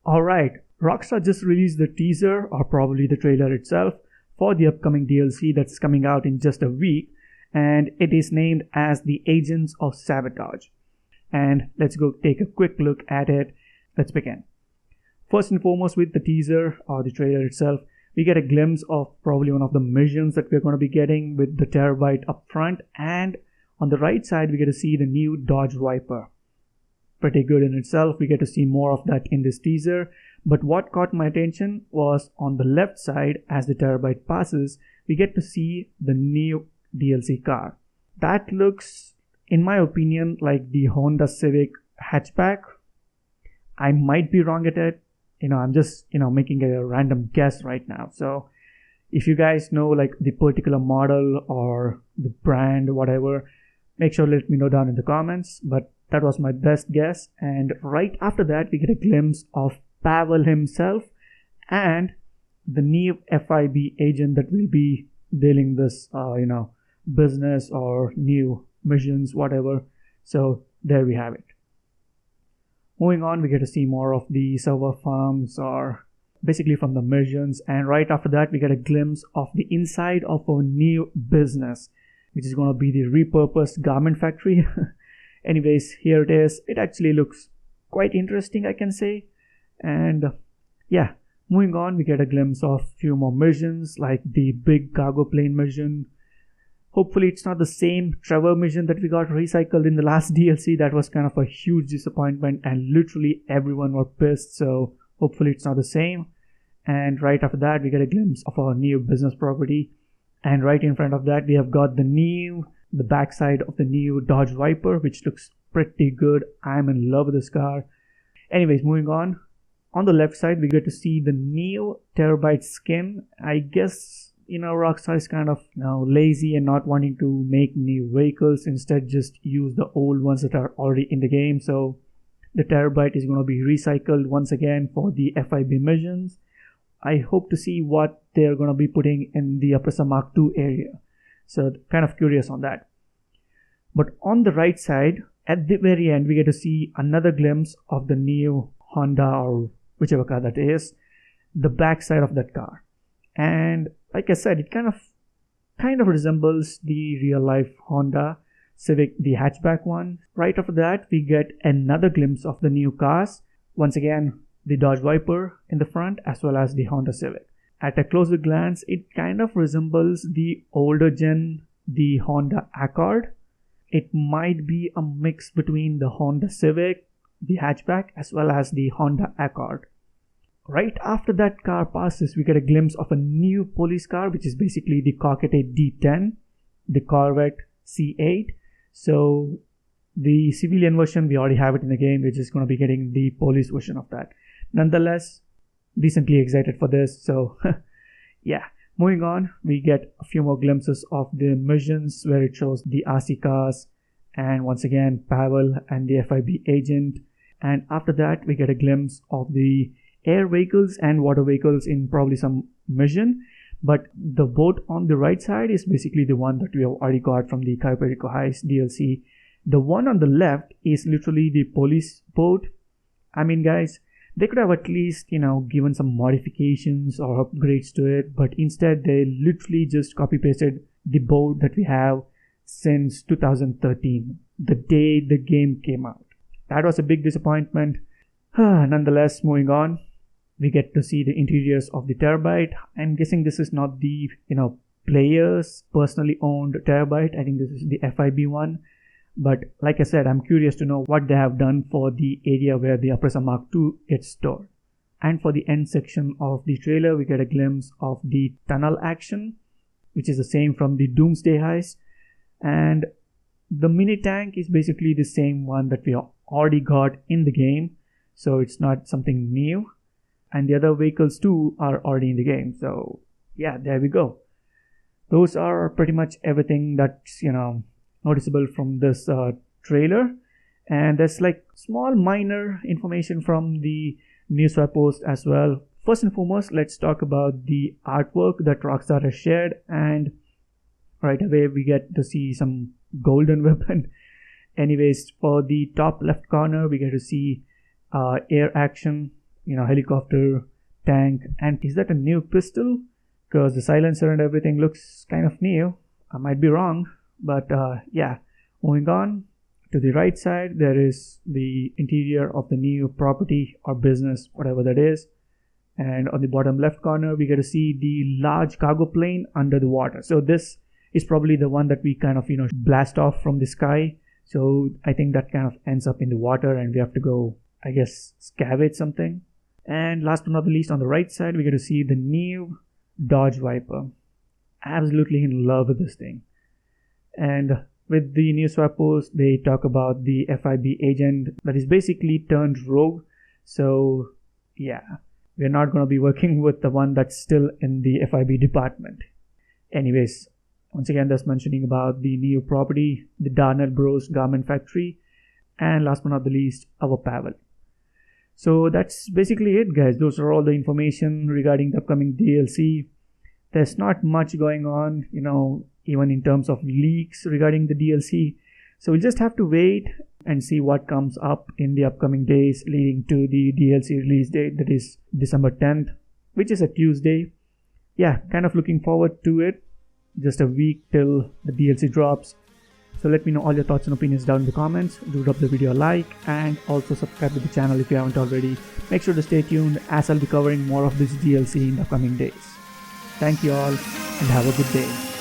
Alright, Rockstar just released the teaser, or probably the trailer itself, for the upcoming DLC that's coming out in just a week, and it is named as the Agents of Sabotage. And let's go take a quick look at it. Let's begin. First and foremost, with the teaser or the trailer itself, we get a glimpse of probably one of the missions that we're going to be getting with the Terabyte up front, and on the right side we get to see the new Dodge Viper. Pretty good in itself. We get to see more of that in this teaser, but what caught my attention was on the left side, as the Terabyte passes, we get to see the new DLC car. That looks, in my opinion, like the Honda Civic hatchback. I might be wrong at it. I'm just making a random guess right now. So if you guys know like the particular model or the brand, whatever, make sure to let me know down in the comments. But that was my best guess. And right after that, we get a glimpse of Pavel himself and the new FIB agent that will be dealing this, business or new missions, whatever. So there we have it. Moving on, we get to see more of the server farms, or basically from the missions. And right after that, we get a glimpse of the inside of our new business, which is going to be the repurposed garment factory. Anyways, here it is. It actually looks quite interesting, I can say. And yeah, moving on, we get a glimpse of a few more missions, like the big cargo plane mission. Hopefully it's not the same Trevor mission that we got recycled in the last DLC. That was kind of a huge disappointment and literally everyone were pissed. So hopefully it's not the same. And right after that, we get a glimpse of our new business property. And right in front of that, we have got the backside of the new Dodge Viper, which looks pretty good. I'm in love with this car. Anyways, moving on. On the left side, we get to see the new Terabyte skin. I guess, Rockstar is kind of lazy and not wanting to make new vehicles. Instead, just use the old ones that are already in the game. So the Terabyte is going to be recycled once again for the FIB missions. I hope to see what they're going to be putting in the Oppressor Mark II area. So kind of curious on that. But on the right side, at the very end, we get to see another glimpse of the new Honda, or whichever car that is, the back side of that car. And like I said, it kind of resembles the real life Honda Civic, the hatchback one. Right after that, we get another glimpse of the new cars. Once again, the Dodge Viper in the front, as well as the Honda Civic. At a closer glance, it kind of resembles the older gen, the Honda Accord. It might be a mix between the Honda Civic, the hatchback, as well as the Honda Accord. Right after that car passes, we get a glimpse of a new police car, which is basically the Cockatoo D10, the Corvette C8. So the civilian version, we already have it in the game. We're just going to be getting the police version of that. Nonetheless, decently excited for this. So yeah, moving on, we get a few more glimpses of the missions where it shows the RC cars and once again Pavel and the FIB agent. And after that, we get a glimpse of the air vehicles and water vehicles in probably some mission. But the boat on the right side is basically the one that we have already got from the Cayo Perico Heist DLC. The one on the left is literally the police boat. I mean, guys, they could have at least, given some modifications or upgrades to it, but instead they literally just copy pasted the boat that we have since 2013, the day the game came out. That was a big disappointment. Nonetheless, moving on, we get to see the interiors of the Terabyte. I'm guessing this is not the, players personally owned Terabyte. I think this is the FIB one. But like I said, I'm curious to know what they have done for the area where the Oppressor Mark II gets stored. And for the end section of the trailer, we get a glimpse of the tunnel action, which is the same from the Doomsday Heist. And the mini tank is basically the same one that we already got in the game. So it's not something new. And the other vehicles too are already in the game. So yeah, there we go. Those are pretty much everything that's, noticeable from this trailer. And there's like small minor information from the newswire post as well. First and foremost, let's talk about the artwork that Rockstar has shared. And right away, we get to see some golden weapon. Anyways, for the top left corner, we get to see air action helicopter, tank, and is that a new pistol? Because the silencer and everything looks kind of new. I might be wrong, but yeah. Moving on to the right side, there is the interior of the new property or business, whatever that is. And on the bottom left corner, we get to see the large cargo plane under the water. So this is probably the one that we kind of blast off from the sky. So I think that kind of ends up in the water and we have to go, I guess, scavenge something. And last but not the least, on the right side, we get to see the new Dodge Viper. Absolutely in love with this thing. And with the news swap post, they talk about the FIB agent that is basically turned rogue. So yeah, we're not going to be working with the one that's still in the FIB department. Anyways, once again, that's mentioning about the new property, the Darnell Bros Garment Factory, and last but not the least, our Pavel. So that's basically it, guys. Those are all the information regarding the upcoming DLC. There's not much going on, even in terms of leaks regarding the DLC. So we'll just have to wait and see what comes up in the upcoming days leading to the DLC release date, that is December 10th, which is a Tuesday. Yeah, kind of looking forward to it. Just a week till the DLC drops. So let me know all your thoughts and opinions down in the comments. Do drop the video a like and also subscribe to the channel if you haven't already. Make sure to stay tuned as I'll be covering more of this DLC in the coming days. Thank you all and have a good day.